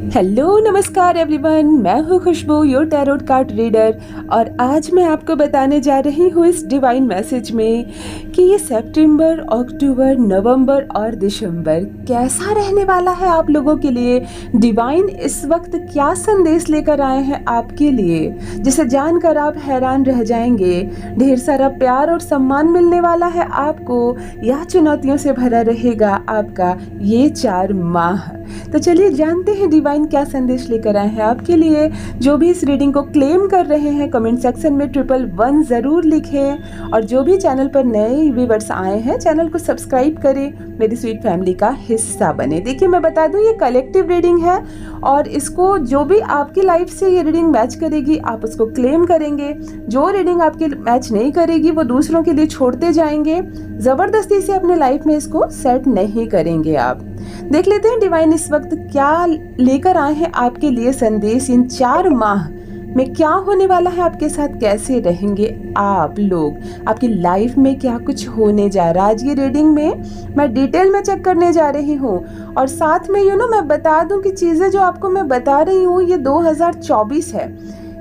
Hello नमस्कार everyone, मैं हूँ खुशबू, योर टैरोट कार्ड रीडर। और आज मैं आपको बताने जा रही हूँ इस डिवाइन मैसेज में कि ये सितंबर, अक्टूबर, नवंबर और दिसंबर कैसा रहने वाला है आप लोगों के लिए। डिवाइन इस वक्त क्या संदेश लेकर आए हैं आपके लिए, जिसे जानकर आप हैरान रह जाएंगे। ढेर सारा प्यार और सम्मान मिलने वाला है आपको, या चुनौतियों से भरा रहेगा आपका ये 4 माह। तो चलिए जानते हैं डिवाइन क्या संदेश लेकर आए हैं आपके लिए। जो भी इस रीडिंग को क्लेम कर रहे हैं कमेंट सेक्शन में 111 जरूर लिखें, और जो भी चैनल पर नए व्यूअर्स आए हैं चैनल को सब्सक्राइब करें, मेरी स्वीट फैमिली का हिस्सा बने। देखिए मैं बता दूं ये कलेक्टिव रीडिंग है, और इसको जो भी आपकी लाइफ से ये रीडिंग मैच करेगी आप उसको क्लेम करेंगे। जो रीडिंग आपकी मैच नहीं करेगी वो दूसरों के लिए छोड़ते जाएंगे, जबरदस्ती से अपने लाइफ में इसको सेट नहीं करेंगे आप। देख लेते हैं डिवाइन इस वक्त क्या लेकर आए हैं आपके लिए संदेश। इन 4 माह में क्या होने वाला है आपके साथ, कैसे रहेंगे आप लोग, आपकी लाइफ में क्या कुछ होने जा रहा है। आज ये रीडिंग में मैं डिटेल में चेक करने जा रही हूँ, और साथ में मैं बता दूं कि चीज़ें जो आपको मैं बता रही हूँ ये 2024 है।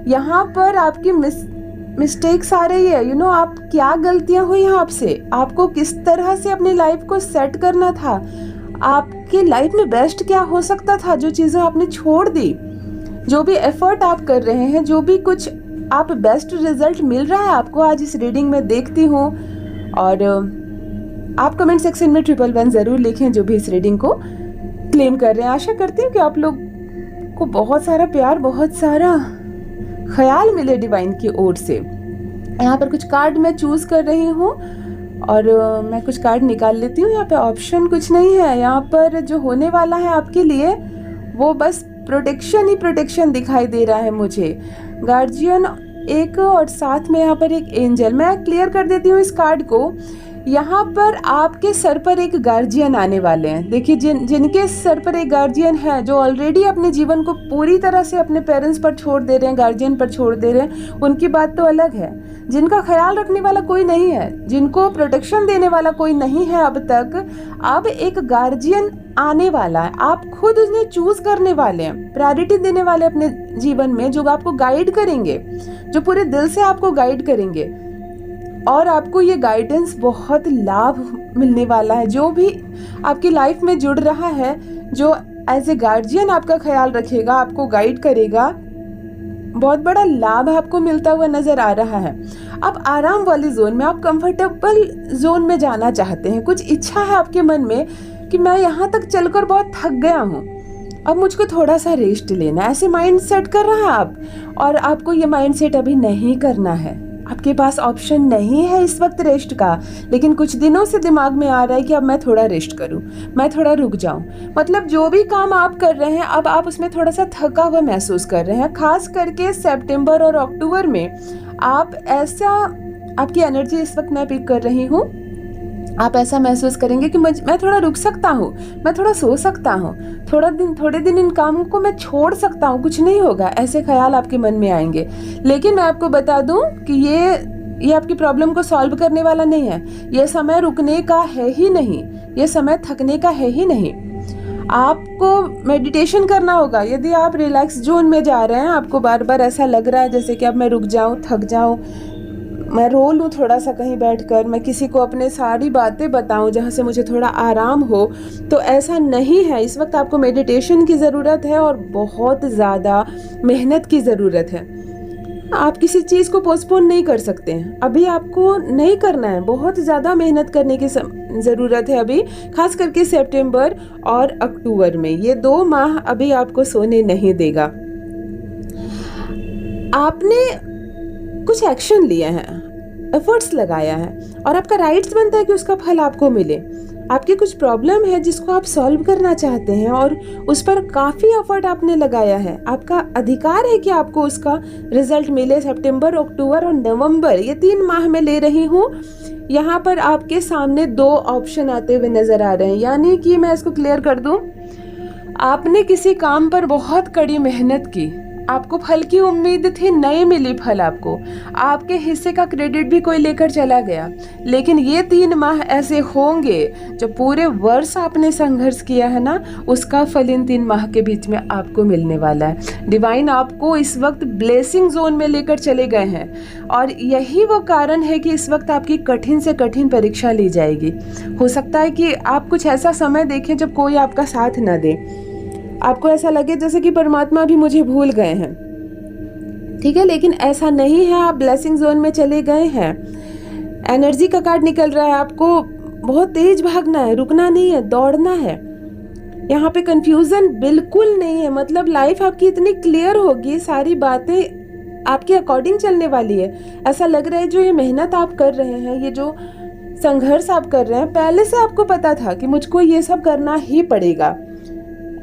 यहाँ पर आपकी मिस्टेक्स आ रही है। आप क्या गलतियाँ हुई हैं आपसे, आपको किस तरह से अपनी लाइफ को सेट करना था, आपकी लाइफ में बेस्ट क्या हो सकता था, जो चीज़ें आपने छोड़ दी। जो भी एफर्ट आप कर रहे हैं, जो भी कुछ आप बेस्ट रिजल्ट मिल रहा है आपको आज इस रीडिंग में देखती हूँ। और आप कमेंट सेक्शन में 111 जरूर लिखें जो भी इस रीडिंग को क्लेम कर रहे हैं। आशा करती हूँ कि आप लोग को बहुत सारा प्यार, बहुत सारा ख्याल मिले डिवाइन की ओर से। यहाँ पर कुछ कार्ड मैं चूज कर रही हूँ, और मैं कुछ कार्ड निकाल लेती हूँ। यहाँ पे ऑप्शन कुछ नहीं है। यहाँ पर जो होने वाला है आपके लिए वो बस प्रोटेक्शन ही प्रोटेक्शन दिखाई दे रहा है मुझे। गार्जियन एक, और साथ में यहाँ पर एक एंजल। मैं क्लियर कर देती हूँ इस कार्ड को। यहाँ पर आपके सर पर एक गार्जियन आने वाले हैं। देखिए जिनके सर पर एक गार्जियन है, जो ऑलरेडी अपने जीवन को पूरी तरह से अपने पेरेंट्स पर छोड़ दे रहे हैं, गार्जियन पर छोड़ दे रहे हैं, उनकी बात तो अलग है। जिनका ख्याल रखने वाला कोई नहीं है, जिनको प्रोटेक्शन देने वाला कोई नहीं है अब तक, अब एक गार्जियन आने वाला है। आप खुद उन्हें चूज करने वाले हैं, प्रायोरिटी देने वाले अपने जीवन में, जो आपको गाइड करेंगे, जो पूरे दिल से आपको गाइड करेंगे। और आपको ये गाइडेंस बहुत लाभ मिलने वाला है। जो भी आपकी लाइफ में जुड़ रहा है, जो एज ए गार्जियन आपका ख्याल रखेगा, आपको गाइड करेगा, बहुत बड़ा लाभ आपको मिलता हुआ नजर आ रहा है। अब आराम वाली जोन में, आप कंफर्टेबल जोन में जाना चाहते हैं। कुछ इच्छा है आपके मन में कि मैं यहाँ तक चलकर बहुत थक गया हूँ, अब मुझको थोड़ा सा रेस्ट लेना, ऐसे माइंड सेट कर रहा है आप। और आपको ये माइंड सेट अभी नहीं करना है, आपके पास ऑप्शन नहीं है इस वक्त रेस्ट का। लेकिन कुछ दिनों से दिमाग में आ रहा है कि अब मैं थोड़ा रेस्ट करूं, मैं थोड़ा रुक जाऊं। मतलब जो भी काम आप कर रहे हैं अब आप उसमें थोड़ा सा थका हुआ महसूस कर रहे हैं। खास करके सितंबर और अक्टूबर में आप ऐसा, आपकी एनर्जी इस वक्त मैं पिक कर रही हूँ, आप ऐसा महसूस करेंगे कि मैं थोड़ा रुक सकता हूँ, मैं थोड़ा सो सकता हूँ, थोड़े दिन इन कामों को मैं छोड़ सकता हूँ, कुछ नहीं होगा, ऐसे ख्याल आपके मन में आएंगे। लेकिन मैं आपको बता दूं कि ये आपकी प्रॉब्लम को सॉल्व करने वाला नहीं है। ये समय रुकने का है ही नहीं, ये समय थकने का है ही नहीं। आपको मेडिटेशन करना होगा। यदि आप रिलैक्स जोन में जा रहे हैं, आपको बार बार ऐसा लग रहा है जैसे कि अब मैं रुक जाऊं, थक जाऊं, मैं रो लूँ थोड़ा सा कहीं बैठकर, मैं किसी को अपने सारी बातें बताऊं जहाँ से मुझे थोड़ा आराम हो, तो ऐसा नहीं है। इस वक्त आपको मेडिटेशन की ज़रूरत है और बहुत ज़्यादा मेहनत की ज़रूरत है। आप किसी चीज़ को पोस्टपोन नहीं कर सकते हैं, अभी आपको नहीं करना है। बहुत ज़्यादा मेहनत करने की ज़रूरत है अभी, खास करके सितंबर और अक्टूबर में। ये 2 माह अभी आपको सोने नहीं देगा। आपने कुछ एक्शन लिए हैं, एफर्ट्स लगाया है, और आपका राइट्स बनता है कि उसका फल आपको मिले। आपकी कुछ प्रॉब्लम है जिसको आप सॉल्व करना चाहते हैं, और उस पर काफ़ी एफर्ट आपने लगाया है। आपका अधिकार है कि आपको उसका रिजल्ट मिले। सितंबर, अक्टूबर और नवंबर, ये 3 माह में ले रही हूँ। यहाँ पर आपके सामने 2 ऑप्शन आते हुए नजर आ रहे हैं। यानी कि मैं इसको क्लियर कर दूँ, आपने किसी काम पर बहुत कड़ी मेहनत की, आपको फल की उम्मीद थी, नहीं मिली फल आपको, आपके हिस्से का क्रेडिट भी कोई लेकर चला गया। लेकिन ये 3 माह ऐसे होंगे, जो पूरे वर्ष आपने संघर्ष किया है ना, उसका फल इन 3 माह के बीच में आपको मिलने वाला है। डिवाइन आपको इस वक्त ब्लेसिंग जोन में लेकर चले गए हैं, और यही वो कारण है कि इस वक्त आपकी कठिन से कठिन परीक्षा ली जाएगी। हो सकता है कि आप कुछ ऐसा समय देखें जब कोई आपका साथ ना दे, आपको ऐसा लगे जैसे कि परमात्मा भी मुझे भूल गए हैं, ठीक है, लेकिन ऐसा नहीं है। आप ब्लेसिंग जोन में चले गए हैं। एनर्जी का कार्ड निकल रहा है, आपको बहुत तेज भागना है, रुकना नहीं है, दौड़ना है। यहाँ पे कंफ्यूजन बिल्कुल नहीं है, मतलब लाइफ आपकी इतनी क्लियर होगी, सारी बातें आपके अकॉर्डिंग चलने वाली है। ऐसा लग रहा है जो ये मेहनत आप कर रहे हैं, ये जो संघर्ष आप कर रहे हैं, पहले से आपको पता था कि मुझको ये सब करना ही पड़ेगा।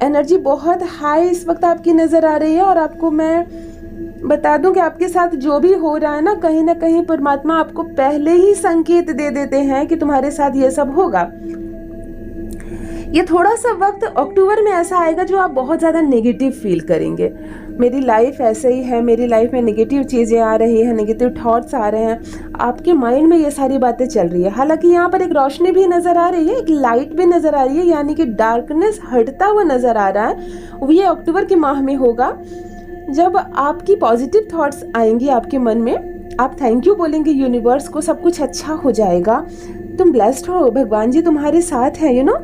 एनर्जी बहुत हाई इस वक्त आपकी नज़र आ रही है, और आपको मैं बता दूं कि आपके साथ जो भी हो रहा है ना कहीं परमात्मा आपको पहले ही संकेत दे देते हैं कि तुम्हारे साथ ये सब होगा। ये थोड़ा सा वक्त अक्टूबर में ऐसा आएगा जो आप बहुत ज़्यादा नेगेटिव फील करेंगे। मेरी लाइफ ऐसे ही है, मेरी लाइफ में नेगेटिव चीज़ें आ रही हैं, नेगेटिव थॉट्स आ रहे हैं, आपके माइंड में ये सारी बातें चल रही है। हालांकि यहाँ पर एक रोशनी भी नज़र आ रही है, एक लाइट भी नज़र आ रही है, यानी कि डार्कनेस हटता हुआ नज़र आ रहा है। ये अक्टूबर के माह में होगा, जब आपकी पॉजिटिव थॉट्स आएंगी आपके मन में, आप थैंक यू बोलेंगे यूनिवर्स को, सब कुछ अच्छा हो जाएगा, तुम ब्लेस्ड हो, भगवान जी तुम्हारे साथ हैं, यू नो।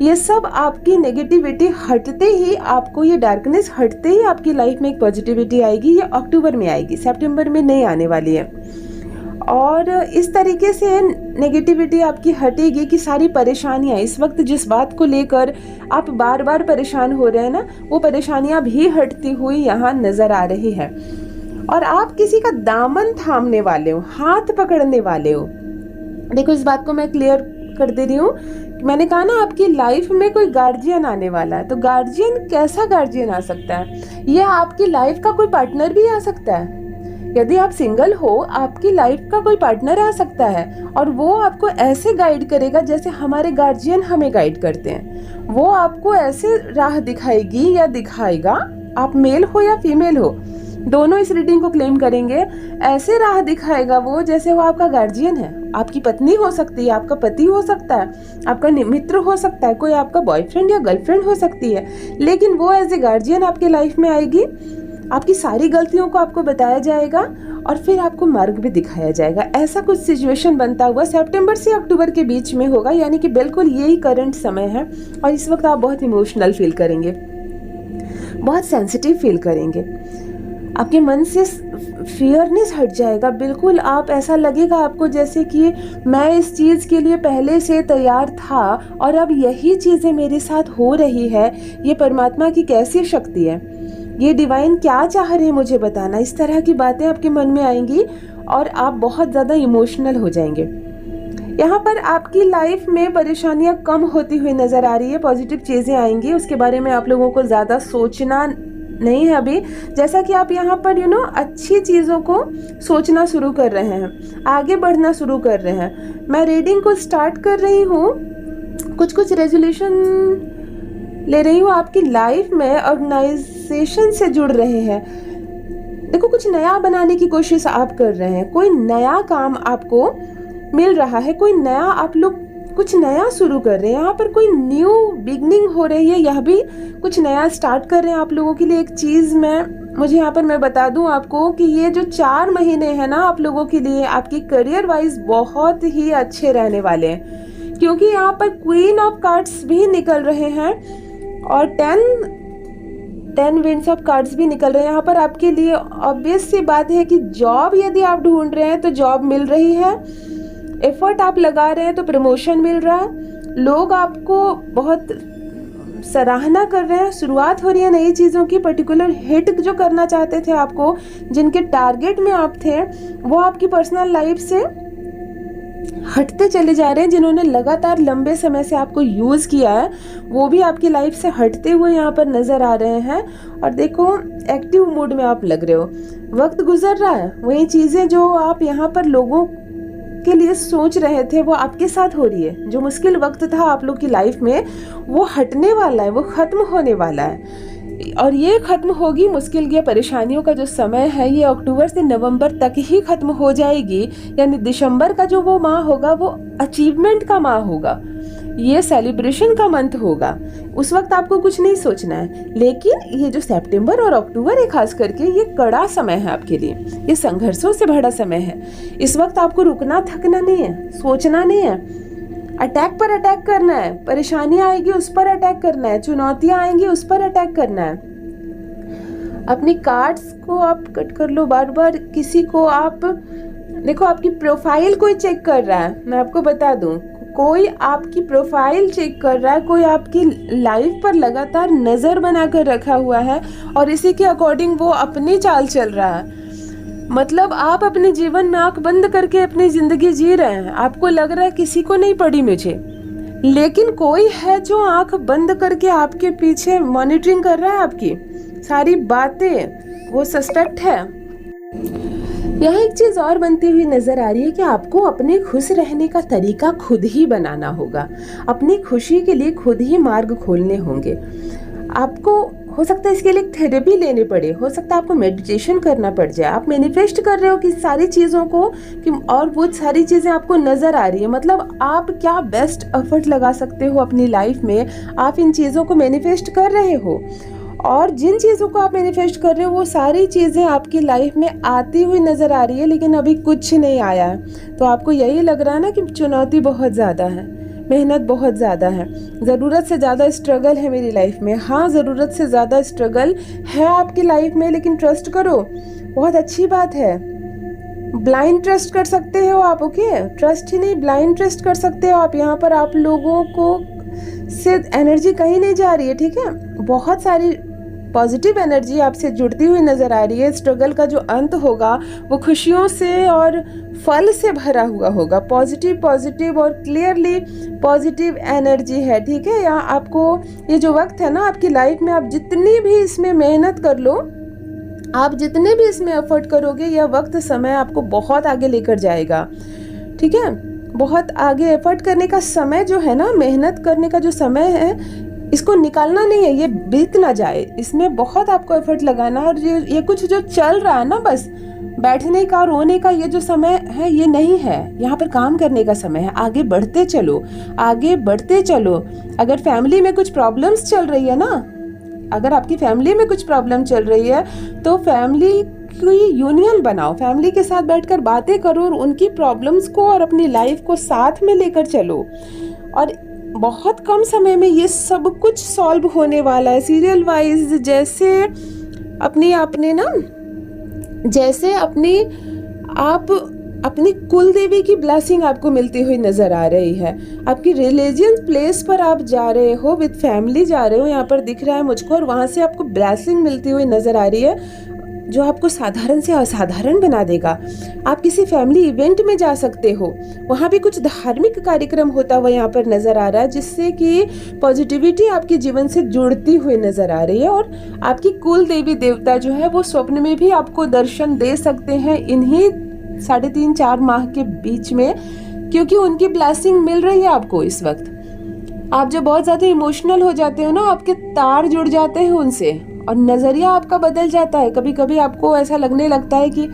ये सब आपकी नेगेटिविटी हटते ही, आपको ये डार्कनेस हटते ही आपकी लाइफ में एक पॉजिटिविटी आएगी। ये अक्टूबर में आएगी, सितंबर में नहीं आने वाली है। और इस तरीके से नेगेटिविटी आपकी हटेगी कि सारी परेशानियां, इस वक्त जिस बात को लेकर आप बार बार परेशान हो रहे हैं ना, वो परेशानियां भी हटती हुई यहाँ नजर आ रही है। और आप किसी का दामन थामने वाले हो, हाथ पकड़ने वाले हो। देखो, इस बात को मैं क्लियर कर दे रही हूँ। मैंने कहा ना, आपकी लाइफ में कोई गार्जियन आने वाला है। तो गार्जियन, कैसा गार्जियन आ सकता है? यह आपकी लाइफ का कोई पार्टनर भी आ सकता है। यदि आप सिंगल हो, आपकी लाइफ का कोई पार्टनर आ सकता है, और वो आपको ऐसे गाइड करेगा जैसे हमारे गार्जियन हमें गाइड करते हैं। वो आपको ऐसे राह दिखाएगी या दिखाएगा, आप मेल हो या फीमेल हो, दोनों इस रीडिंग को क्लेम करेंगे, ऐसे राह दिखाएगा वो जैसे वो आपका गार्जियन है। आपकी पत्नी हो सकती है, आपका पति हो सकता है, आपका मित्र हो सकता है, कोई आपका बॉयफ्रेंड या गर्लफ्रेंड हो सकती है, लेकिन वो एज ए गार्जियन आपके लाइफ में आएगी। आपकी सारी गलतियों को आपको बताया जाएगा, और फिर आपको मार्ग भी दिखाया जाएगा। ऐसा कुछ सिचुएशन बनता हुआ सितंबर से अक्टूबर के बीच में होगा, यानी कि बिल्कुल यही करंट समय है। और इस वक्त आप बहुत इमोशनल फील करेंगे, बहुत सेंसिटिव फील करेंगे, आपके मन से फियरनेस हट जाएगा। बिल्कुल आप, ऐसा लगेगा आपको जैसे कि मैं इस चीज़ के लिए पहले से तैयार था और अब यही चीज़ें मेरे साथ हो रही है। ये परमात्मा की कैसी शक्ति है, ये डिवाइन क्या चाह रहे हैं मुझे बताना। इस तरह की बातें आपके मन में आएंगी और आप बहुत ज़्यादा इमोशनल हो जाएंगे। यहाँ पर आपकी लाइफ में परेशानियाँ कम होती हुई नज़र आ रही है, पॉजिटिव चीज़ें आएंगी। उसके बारे में आप लोगों को ज़्यादा सोचना नहीं है अभी, जैसा कि आप यहाँ पर अच्छी चीज़ों को सोचना शुरू कर रहे हैं, आगे बढ़ना शुरू कर रहे हैं। मैं रीडिंग को स्टार्ट कर रही हूँ, कुछ रेजोल्यूशन ले रही हूँ। आपकी लाइफ में ऑर्गेनाइजेशन से जुड़ रहे हैं। देखो, कुछ नया बनाने की कोशिश आप कर रहे हैं, कोई नया काम आपको मिल रहा है, कोई नया, आप लोग कुछ नया शुरू कर रहे हैं। यहाँ पर कोई न्यू बिगनिंग हो रही है, यह भी कुछ नया स्टार्ट कर रहे हैं आप लोगों के लिए। एक चीज़ मुझे यहाँ पर मैं बता दूँ आपको कि ये जो 4 महीने हैं ना, आप लोगों के लिए आपकी करियर वाइज बहुत ही अच्छे रहने वाले हैं, क्योंकि यहाँ पर क्वीन ऑफ कार्ड्स भी निकल रहे हैं और 10 विंड्स ऑफ कार्ड्स भी निकल रहे हैं। यहाँ पर आपके लिए ऑब्वियस सी बात है कि जॉब यदि आप ढूंढ रहे हैं तो जॉब मिल रही है, एफर्ट आप लगा रहे हैं तो प्रमोशन मिल रहा है, लोग आपको बहुत सराहना कर रहे हैं, शुरुआत हो रही है नई चीज़ों की। पर्टिकुलर हिट जो करना चाहते थे आपको, जिनके टारगेट में आप थे, वो आपकी पर्सनल लाइफ से हटते चले जा रहे हैं। जिन्होंने लगातार लंबे समय से आपको यूज़ किया है, वो भी आपकी लाइफ से हटते हुए यहाँ पर नज़र आ रहे हैं। और देखो, एक्टिव मूड में आप लग रहे हो, वक्त गुजर रहा है, वही चीज़ें जो आप यहाँ पर लोगों के लिए सोच रहे थे वो आपके साथ हो रही है। जो मुश्किल वक्त था आप लोग की लाइफ में, वो हटने वाला है, वो ख़त्म होने वाला है। और ये ख़त्म होगी मुश्किल या परेशानियों का जो समय है, ये अक्टूबर से नवंबर तक ही ख़त्म हो जाएगी। यानी दिसंबर का जो वो माह होगा वो अचीवमेंट का माह होगा, ये सेलिब्रेशन का मंथ होगा। उस वक्त आपको कुछ नहीं सोचना है। लेकिन ये जो सितंबर और अक्टूबर है खास करके, ये कड़ा समय है आपके लिए, ये संघर्षों से भरा समय है। इस वक्त आपको रुकना थकना नहीं है, सोचना नहीं है, अटैक पर अटैक करना है। परेशानियां आएगी उस पर अटैक करना है, चुनौतियां आएंगी उस पर अटैक करना है। अपनी कार्ड्स को आप कट कर लो, बार बार किसी को आप देखो, आपकी प्रोफाइल कोई चेक कर रहा है, मैं आपको बता दूं, कोई आपकी प्रोफाइल चेक कर रहा है, कोई आपकी लाइफ पर लगातार नज़र बनाकर रखा हुआ है और इसी के अकॉर्डिंग वो अपनी चाल चल रहा है। मतलब आप अपने जीवन में आंख बंद करके अपनी ज़िंदगी जी रहे हैं, आपको लग रहा है किसी को नहीं पड़ी मुझे, लेकिन कोई है जो आंख बंद करके आपके पीछे मॉनिटरिंग कर रहा है, आपकी सारी बातें, वो सस्पेक्ट है। यहाँ एक चीज़ और बनती हुई नज़र आ रही है कि आपको अपने खुश रहने का तरीका खुद ही बनाना होगा, अपनी खुशी के लिए खुद ही मार्ग खोलने होंगे। आपको हो सकता है इसके लिए थेरेपी लेनी पड़े, हो सकता है आपको मेडिटेशन करना पड़ जाए। आप मैनिफेस्ट कर रहे हो कि सारी चीज़ों को कि और वो सारी चीज़ें आपको नज़र आ रही है, मतलब आप क्या बेस्ट एफर्ट लगा सकते हो अपनी लाइफ में, आप इन चीज़ों को मैनिफेस्ट कर रहे हो। और जिन चीज़ों को आप मैनिफेस्ट कर रहे हो वो सारी चीज़ें आपकी लाइफ में आती हुई नज़र आ रही है, लेकिन अभी कुछ नहीं आया है। तो आपको यही लग रहा है ना कि चुनौती बहुत ज़्यादा है, मेहनत बहुत ज़्यादा है, ज़रूरत से ज़्यादा स्ट्रगल है मेरी लाइफ में। हाँ, ज़रूरत से ज़्यादा स्ट्रगल है आपकी लाइफ में, लेकिन ट्रस्ट करो, बहुत अच्छी बात है। ब्लाइंड ट्रस्ट कर सकते हो आप, ओके, ट्रस्ट ही नहीं ब्लाइंड ट्रस्ट कर सकते हो आप। यहाँ पर आप लोगों को से एनर्जी कहीं नहीं जा रही है, ठीक है, बहुत सारी पॉजिटिव एनर्जी आपसे जुड़ती हुई नज़र आ रही है। स्ट्रगल का जो अंत होगा वो खुशियों से और फल से भरा हुआ होगा, पॉजिटिव और क्लियरली पॉजिटिव एनर्जी है, ठीक है। यहाँ आपको ये जो वक्त है ना आपकी लाइफ में, आप जितनी भी इसमें मेहनत कर लो, आप जितने भी इसमें एफर्ट करोगे, यह वक्त समय आपको बहुत आगे लेकर जाएगा, ठीक है। बहुत आगे एफर्ट करने का समय जो है ना, मेहनत करने का जो समय है, इसको निकालना नहीं है, ये बीत ना जाए, इसमें बहुत आपको एफर्ट लगाना है। और ये कुछ जो चल रहा है ना, बस बैठने का रोने का ये जो समय है, ये नहीं है, यहाँ पर काम करने का समय है। आगे बढ़ते चलो, आगे बढ़ते चलो। अगर फैमिली में कुछ प्रॉब्लम्स चल रही है ना, अगर आपकी फैमिली में कुछ प्रॉब्लम चल रही है तो फैमिली की यूनियन बनाओ, फैमिली के साथ बैठकर बातें करो और उनकी प्रॉब्लम्स को और अपनी लाइफ को साथ में लेकर चलो। और बहुत कम समय में ये सब कुछ सॉल्व होने वाला है, सीरियल वाइज। जैसे अपनी आपने ना, जैसे अपनी कुल देवी की ब्लेसिंग आपको मिलती हुई नज़र आ रही है। आपकी रिलीजियस प्लेस पर आप जा रहे हो, विद फैमिली जा रहे हो, यहाँ पर दिख रहा है मुझको, और वहाँ से आपको ब्लेसिंग मिलती हुई नज़र आ रही है जो आपको साधारण से असाधारण बना देगा। आप किसी फैमिली इवेंट में जा सकते हो, वहाँ भी कुछ धार्मिक कार्यक्रम होता हुआ यहाँ पर नज़र आ रहा है, जिससे कि पॉजिटिविटी आपके जीवन से जुड़ती हुई नज़र आ रही है। और आपकी कुल देवी देवता जो है वो स्वप्न में भी आपको दर्शन दे सकते हैं इन्हीं 3.5-4 माह के बीच में, क्योंकि उनकी ब्लेसिंग मिल रही है आपको इस वक्त। आप जब बहुत ज़्यादा इमोशनल हो जाते हो ना, आपके तार जुड़ जाते हैं उनसे और नज़रिया आपका बदल जाता है। कभी कभी आपको ऐसा लगने लगता है कि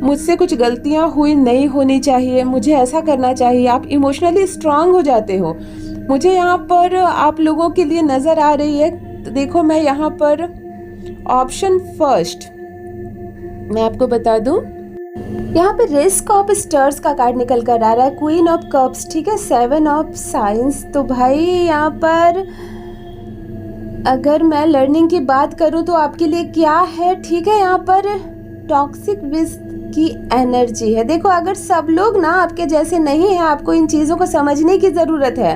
मुझसे कुछ गलतियां हुई नहीं होनी चाहिए, मुझे ऐसा करना चाहिए। आप इमोशनली स्ट्रांग हो जाते हो। मुझे यहाँ पर आप लोगों के लिए नज़र आ रही है, तो देखो मैं यहाँ पर ऑप्शन फर्स्ट मैं आपको बता दूं, यहाँ पे रिस्क ऑफ स्टार्स का कार्ड निकल कर आ रहा है, क्वीन ऑफ कप्स, ठीक है, 7 ऑफ साइंस। तो भाई यहाँ पर अगर मैं लर्निंग की बात करूँ तो आपके लिए क्या है, ठीक है, यहाँ पर टॉक्सिक विश की एनर्जी है। देखो, अगर सब लोग ना आपके जैसे नहीं है, आपको इन चीज़ों को समझने की ज़रूरत है।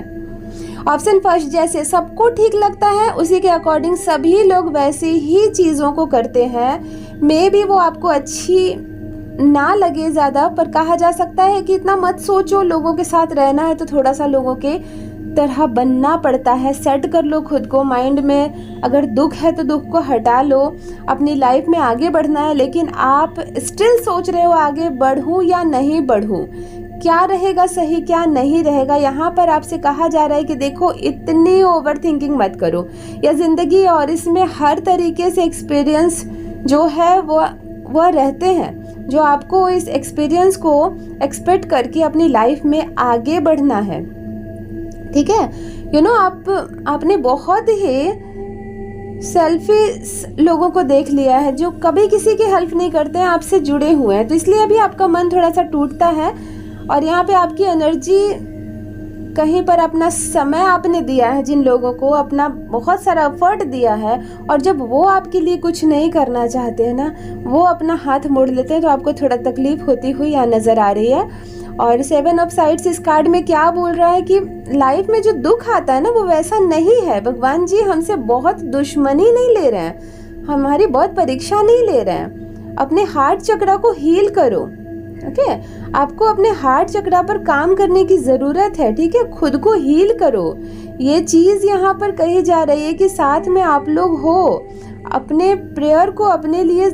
ऑप्शन फर्स्ट, जैसे सबको ठीक लगता है उसी के अकॉर्डिंग सभी लोग वैसी ही चीज़ों को करते हैं। मे बी वो आपको अच्छी ना लगे ज़्यादा, पर कहा जा सकता है कि इतना मत सोचो, लोगों के साथ रहना है तो थोड़ा सा लोगों के तरह बनना पड़ता है। सेट कर लो खुद को माइंड में, अगर दुख है तो दुख को हटा लो, अपनी लाइफ में आगे बढ़ना है। लेकिन आप स्टिल सोच रहे हो आगे बढ़ूं या नहीं बढ़ूं, क्या रहेगा सही क्या नहीं रहेगा। यहाँ पर आपसे कहा जा रहा है कि देखो इतनी ओवर थिंकिंग मत करो, या ज़िंदगी और इसमें हर तरीके से एक्सपीरियंस जो है वह रहते हैं, जो आपको इस एक्सपीरियंस को एक्सपेक्ट करके अपनी लाइफ में आगे बढ़ना है। ठीक है, आपने बहुत ही सेल्फिश लोगों को देख लिया है जो कभी किसी की हेल्प नहीं करते हैं, आपसे जुड़े हुए हैं, तो इसलिए अभी आपका मन थोड़ा सा टूटता है। और यहाँ पे आपकी एनर्जी कहीं पर अपना समय आपने दिया है, जिन लोगों को अपना बहुत सारा एफर्ट दिया है, और जब वो आपके लिए कुछ नहीं करना चाहते हैं ना, वो अपना हाथ मोड़ लेते हैं, तो आपको थोड़ा तकलीफ होती हुई यहाँ नज़र आ रही है। और 7 ऑफ साइड्स इस कार्ड में क्या बोल रहा है कि लाइफ में जो दुख आता है ना वो वैसा नहीं है। भगवान जी हमसे बहुत दुश्मनी नहीं ले रहे हैं, हमारी बहुत परीक्षा नहीं ले रहे हैं। अपने हार्ट चक्र को हील करो। ओके, आपको अपने हार्ट चक्र पर काम करने की ज़रूरत है। ठीक है, खुद को हील करो। ये चीज़ यहाँ पर कही जा रही है कि साथ में आप लोग हो, अपने प्रेयर को अपने लिए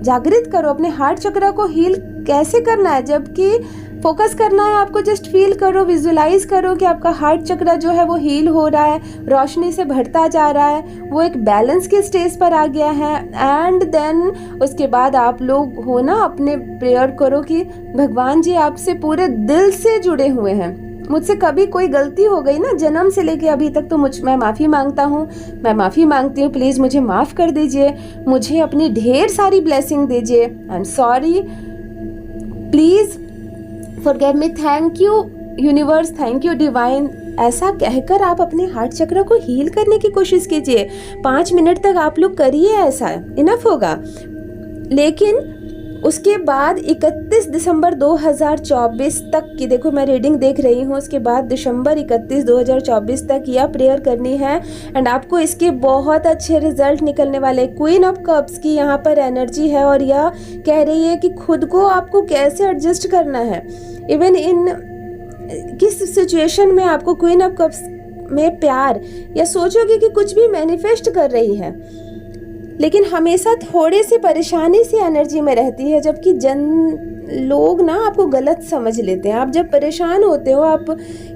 जागृत करो। अपने हार्ट चक्र को हील कैसे करना है, जबकि फोकस करना है आपको, जस्ट फील करो, विजुलाइज करो कि आपका हार्ट चक्र जो है वो हील हो रहा है, रोशनी से भरता जा रहा है, वो एक बैलेंस के स्टेज पर आ गया है। एंड देन उसके बाद आप लोग हो ना, अपने प्रेयर करो कि भगवान जी आपसे पूरे दिल से जुड़े हुए हैं। मुझसे कभी कोई गलती हो गई ना जन्म से लेके अभी तक, तो मैं माफ़ी मांगता हूँ, मैं माफ़ी मांगती हूँ, प्लीज़ मुझे माफ़ कर दीजिए, मुझे अपनी ढेर सारी ब्लेसिंग दीजिए, I am sorry, please forgive me, thank you universe, thank you divine. ऐसा कहकर आप अपने हार्ट चक्र को हील करने की कोशिश कीजिए। 5 मिनट तक आप लोग करिए, ऐसा इनफ होगा। लेकिन उसके बाद 31 दिसंबर 2024 तक की, देखो मैं रीडिंग देख रही हूँ, उसके बाद दिसंबर 31 2024 तक यह प्रेयर करनी है एंड आपको इसके बहुत अच्छे रिजल्ट निकलने वाले। क्वीन ऑफ कप्स की यहाँ पर एनर्जी है और यह कह रही है कि खुद को आपको कैसे एडजस्ट करना है, इवन इन किस सिचुएशन में आपको क्वीन ऑफ कप्स में प्यार, या सोचोगे कि कुछ भी मैनिफेस्ट कर रही है, लेकिन हमेशा थोड़े से परेशानी से एनर्जी में रहती है, जबकि लोग ना आपको गलत समझ लेते हैं। आप जब परेशान होते हो, आप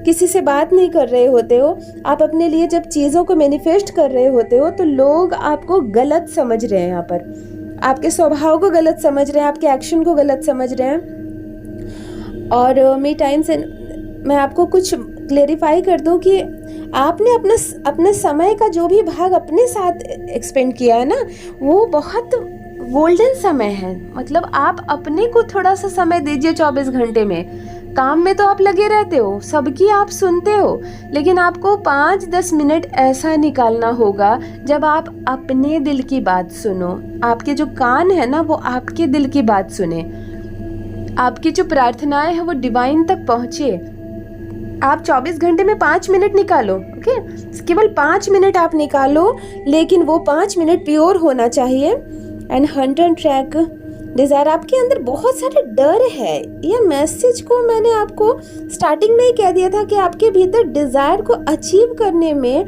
किसी से बात नहीं कर रहे होते हो, आप अपने लिए जब चीज़ों को मैनिफेस्ट कर रहे होते हो, तो लोग आपको गलत समझ रहे हैं। यहाँ पर आपके स्वभाव को गलत समझ रहे हैं, आपके एक्शन को गलत समझ रहे हैं। और मी टाइम से मैं आपको कुछ क्लेरिफाई कर दूं कि आपने अपने समय का जो भी भाग अपने साथ एक्सपेंड किया है ना, वो बहुत गोल्डन समय है। मतलब आप अपने को थोड़ा सा समय दीजिए 24 घंटे में। काम में तो आप लगे रहते हो, सबकी आप सुनते हो, लेकिन आपको 5-10 मिनट ऐसा निकालना होगा जब आप अपने दिल की बात सुनो। आपके जो कान है ना, वो आपके दिल की बात सुने, आपकी जो प्रार्थनाएं हैं वो डिवाइन तक पहुँचे। आप 24 घंटे में 5 मिनट निकालो। ओके, केवल 5 मिनट आप निकालो, लेकिन वो 5 मिनट प्योर होना चाहिए। एंड 100 ट्रैक डिज़ायर, आपके अंदर बहुत सारे डर है। ये मैसेज को मैंने आपको स्टार्टिंग में ही कह दिया था कि आपके भीतर डिज़ायर को अचीव करने में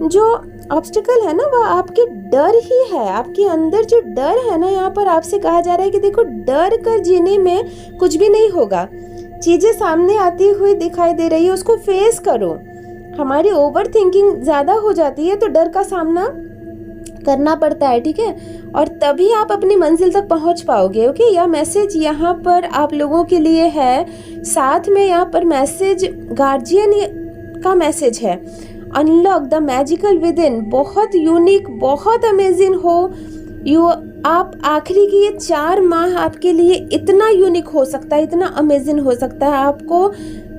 जो ऑब्स्टिकल है ना, वो आपके डर ही है। आपके अंदर जो डर है ना, यहाँ पर आपसे कहा जा रहा है कि देखो, डर कर जीने में कुछ भी नहीं होगा। चीज़ें सामने आती हुई दिखाई दे रही है, उसको फेस करो। हमारी ओवर थिंकिंग ज़्यादा हो जाती है तो डर का सामना करना पड़ता है। ठीक है, और तभी आप अपनी मंजिल तक पहुंच पाओगे। ओके, यह मैसेज यहाँ पर आप लोगों के लिए है। साथ में यहाँ पर मैसेज गार्जियन का मैसेज है, unlock the magical with in. बहुत यूनिक, बहुत अमेजिंग हो आप। आखिरी की ये 4 माह आपके लिए इतना यूनिक हो सकता है, इतना अमेजिंग हो सकता है आपको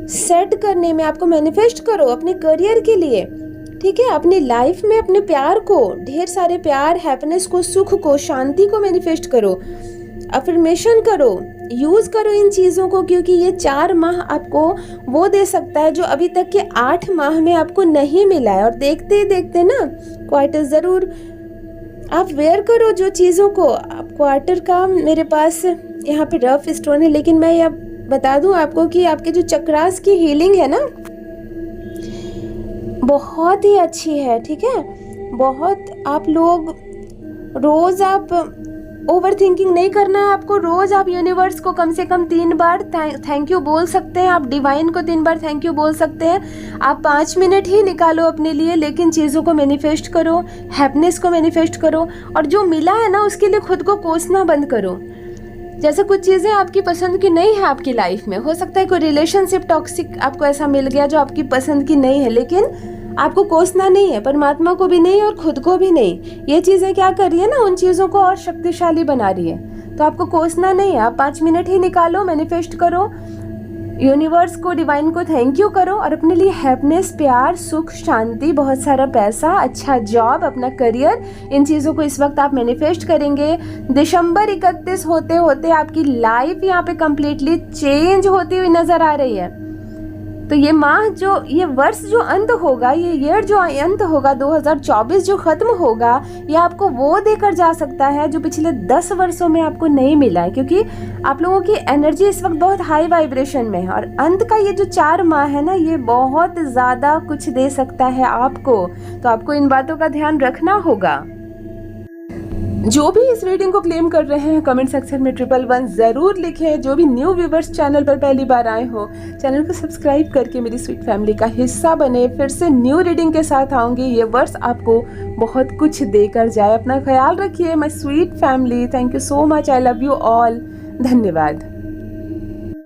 सेट करने में। आपको मैनिफेस्ट करो अपने करियर के लिए। ठीक है, अपनी लाइफ में अपने प्यार को, ढेर सारे प्यार, हैप्पीनेस को, सुख को, शांति को मैनिफेस्ट करो, अफर्मेशन करो, यूज करो इन चीज़ों को, क्योंकि ये 4 माह आपको वो दे सकता है जो अभी तक के 8 माह में आपको नहीं मिला है। और देखते ही देखते ना, क्वार्टर ज़रूर आप वेयर करो जो चीज़ों को। आप क्वार्टर का मेरे पास यहाँ पे रफ स्टोन है, लेकिन मैं यह बता दूँ आपको कि आपके जो चक्रास की हीलिंग है ना, बहुत ही अच्छी है। ठीक है, बहुत आप लोग रोज़ आप ओवर थिंकिंग नहीं करना है आपको। रोज आप यूनिवर्स को कम से कम 3 बार थैंक यू बोल सकते हैं, आप डिवाइन को 3 बार थैंक यू बोल सकते हैं। आप 5 मिनट ही निकालो अपने लिए, लेकिन चीज़ों को मैनिफेस्ट करो, हैप्पीनेस को मैनिफेस्ट करो, और जो मिला है ना उसके लिए खुद को कोसना बंद करो। जैसे कुछ चीज़ें आपकी पसंद की नहीं है आपकी लाइफ में, हो सकता है कोई रिलेशनशिप टॉक्सिक आपको ऐसा मिल गया जो आपकी पसंद की नहीं है, लेकिन आपको कोसना नहीं है, परमात्मा को भी नहीं और खुद को भी नहीं। ये चीज़ें क्या कर रही है ना, उन चीज़ों को और शक्तिशाली बना रही है। तो आपको कोसना नहीं है, आप 5 मिनट ही निकालो, मैनिफेस्ट करो, यूनिवर्स को, डिवाइन को थैंक यू करो, और अपने लिए हैप्पीनेस, प्यार, सुख, शांति, बहुत सारा पैसा, अच्छा जॉब, अपना करियर, इन चीज़ों को इस वक्त आप मैनिफेस्ट करेंगे। दिसंबर 31 होते होते आपकी लाइफ यहाँ पे कंप्लीटली चेंज होती हुई नजर आ रही है। तो ये माह जो, ये वर्ष जो अंत होगा, ये ईयर जो अंत होगा, 2024 जो खत्म होगा, ये आपको वो देकर जा सकता है जो पिछले 10 वर्षों में आपको नहीं मिला है, क्योंकि आप लोगों की एनर्जी इस वक्त बहुत हाई वाइब्रेशन में है। और अंत का ये जो 4 माह है ना, ये बहुत ज़्यादा कुछ दे सकता है आपको, तो आपको इन बातों का ध्यान रखना होगा। जो भी इस रीडिंग को क्लेम कर रहे हैं कमेंट सेक्शन में 111 जरूर लिखें। जो भी न्यू व्यूवर्स चैनल पर पहली बार आए हो, चैनल को सब्सक्राइब करके मेरी स्वीट फैमिली का हिस्सा बने। फिर से न्यू रीडिंग के साथ आऊंगी। ये वर्ष आपको बहुत कुछ देकर जाए। अपना ख्याल रखिए my sweet family. Thank you so much. I love you all. धन्यवाद।